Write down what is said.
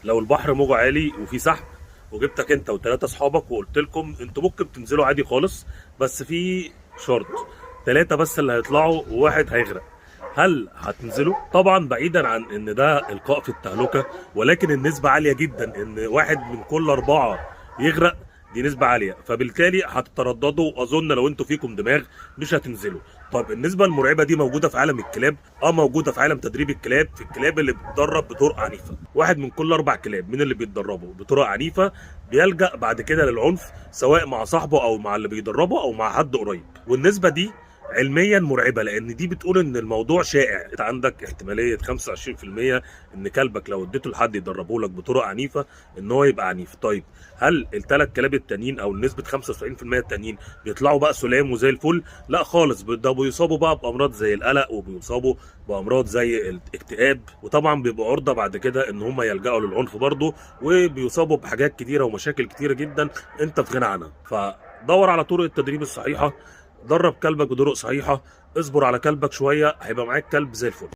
لو البحر موجه عالي وفي سحب، وجبتك انت وثلاثه اصحابك وقلت لكم انتوا ممكن تنزلوا عادي خالص، بس في شرط، ثلاثه بس اللي هيطلعوا وواحد هيغرق، هل هتنزلوا؟ طبعا بعيدا عن ان ده القاء في التهلكه، ولكن النسبه عاليه جدا ان واحد من كل اربعه يغرق، دي نسبة عالية، فبالتالي هتترددوا، واظن لو انتوا فيكم دماغ مش هتنزلوا. طب النسبة المرعبة دي موجودة في عالم الكلاب؟ موجودة في عالم تدريب الكلاب، في الكلاب اللي بتتدرب بطرق عنيفة. واحد من كل اربع كلاب من اللي بيتدربوا بطرق عنيفة بيلجأ بعد كده للعنف، سواء مع صاحبه او مع اللي بيدربه او مع حد قريب. والنسبة دي علميا مرعبه، لان دي بتقول ان الموضوع شائع. انت عندك احتماليه 25% ان كلبك لو اديته لحد يدربه لك بطرق عنيفه ان هو يبقى عنيف. طيب هل الثلاث كلاب التانيين او نسبه 95% التانيين بيطلعوا بقى سلام وزي الفل؟ لا خالص، ده بيصابوا بقى بامراض زي القلق، وبيصابوا بامراض زي الاكتئاب، وطبعا بيبقوا عرضه بعد كده ان هم يلجأوا للعنف برضه، وبيصابوا بحاجات كتيره ومشاكل كتيره جدا انت في غنى عنها. فدور على طرق التدريب الصحيحه، درب كلبك بطرق صحيحه، اصبر على كلبك شويه، هيبقى معاك كلب زي الفل.